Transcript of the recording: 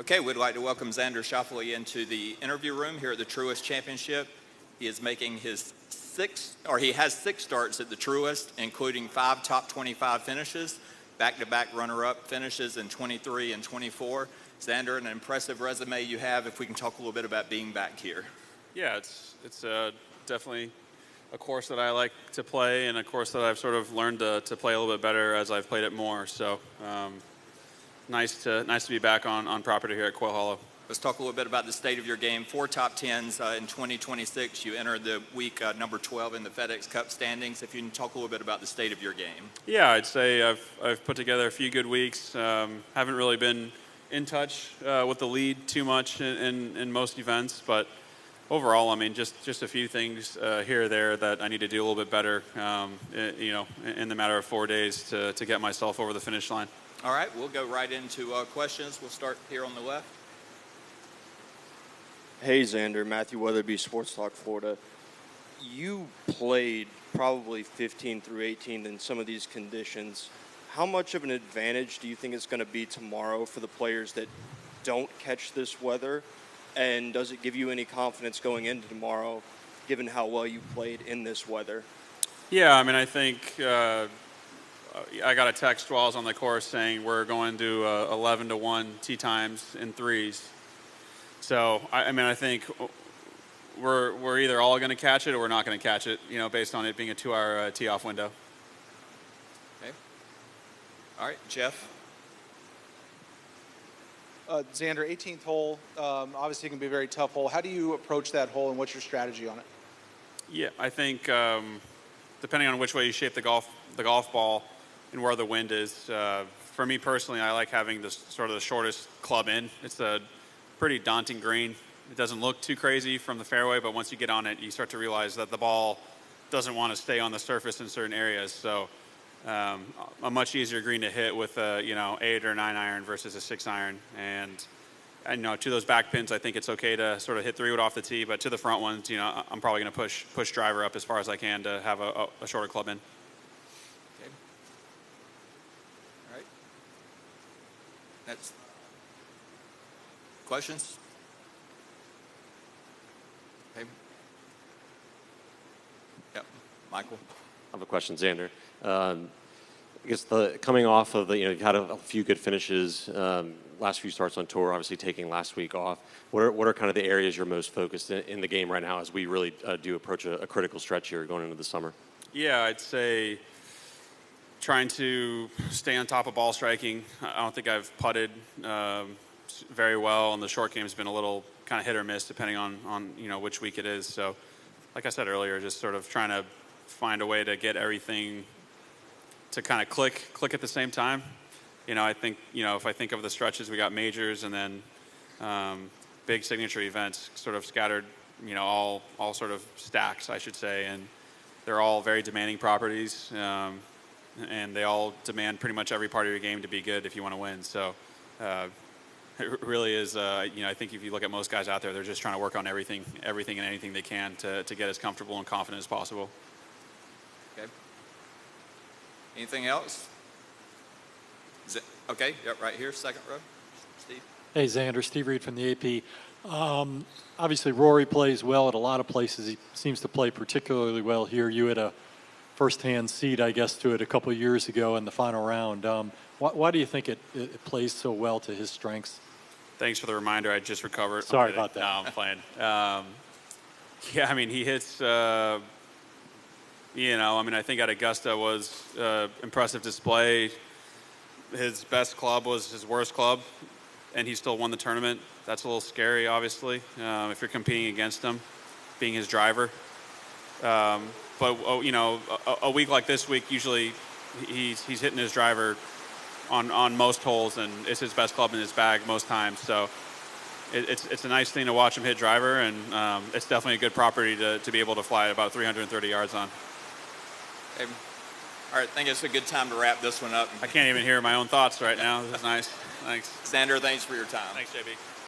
Okay, we'd like to welcome Xander Schauffele into the interview room here at the Truist Championship. He is making he has 6 starts at the Truist, including 5 top 25 finishes, back-to-back runner-up finishes in 23 and 24. Xander, an impressive resume you have. If we can talk a little bit about being back here. Yeah, it's definitely a course that I like to play, and a course that I've sort of learned to play a little bit better as I've played it more. So nice to be back on property here at Quail Hollow. Let's talk a little bit about the state of your game. 4 top 10s in 2026. You entered the week number 12 in the FedEx Cup standings. If you can talk a little bit about the state of your game. Yeah, I'd say I've put together a few good weeks. Haven't really been in touch with the lead too much in most events, but overall, I mean, just a few things here or there that I need to do a little bit better, in the matter of 4 days to get myself over the finish line. All right, we'll go right into questions. We'll start here on the left. Hey, Xander, Matthew Weatherby, Sports Talk, Florida. You played probably 15 through 18 in some of these conditions. How much of an advantage do you think it's going to be tomorrow for the players that don't catch this weather? And does it give you any confidence going into tomorrow, given how well you played in this weather? Yeah, I mean, I think I got a text while I was on the course saying we're going to 11-1 tee times in threes. So, I think we're either all going to catch it or we're not going to catch it, based on it being a 2-hour tee-off window. Okay. All right, Jeff. Xander, 18th hole, obviously it can be a very tough hole. How do you approach that hole, and what's your strategy on it? Yeah, I think depending on which way you shape the golf ball and where the wind is, for me personally, I like having this sort of the shortest club in. It's a pretty daunting green. It doesn't look too crazy from the fairway, but once you get on it, you start to realize that the ball doesn't want to stay on the surface in certain areas. So a much easier green to hit with a 8 or 9 iron versus a 6 iron. And to those back pins, I think it's okay to sort of hit 3-wood off the tee, but to the front ones, I'm probably going to push driver up as far as I can to have a shorter club in. Okay. All right. That's questions? Okay. Yep. Michael. I have a question, Xander. I guess coming off of you had a few good finishes, last few starts on tour, obviously taking last week off. What are kind of the areas you're most focused in the game right now as we really do approach a critical stretch here going into the summer? Yeah, I'd say trying to stay on top of ball striking. I don't think I've putted very well, and the short game has been a little kind of hit or miss depending on which week it is. So, like I said earlier, just sort of trying to find a way to get everything to kind of click at the same time. I think if I think of the stretches, we got majors and then big signature events sort of scattered, all sort of stacks, I should say, and they're all very demanding properties, and they all demand pretty much every part of your game to be good if you want to win. So. It really is, I think if you look at most guys out there, they're just trying to work on everything and anything they can to get as comfortable and confident as possible. Okay. Anything else? Okay, yep, right here, second row. Steve. Hey, Xander, Steve Reed from the AP. Obviously, Rory plays well at a lot of places. He seems to play particularly well here. You had a first-hand seat, I guess, to it a couple of years ago in the final round. Why do you think it plays so well to his strengths? Thanks for the reminder. I just recovered. Sorry about that. No, I'm playing. Yeah, I mean, he hits, I think at Augusta was impressive display. His best club was his worst club, and he still won the tournament. That's a little scary, obviously, if you're competing against him, being his driver. But, a week like this week, usually he's hitting his driver on most holes, and it's his best club in his bag most times. So it's a nice thing to watch him hit driver, and it's definitely a good property to be able to fly about 330 yards on. Okay. All right, I think it's a good time to wrap this one up. I can't even hear my own thoughts right now. This is nice. Thanks. Xander, thanks for your time. Thanks, JB.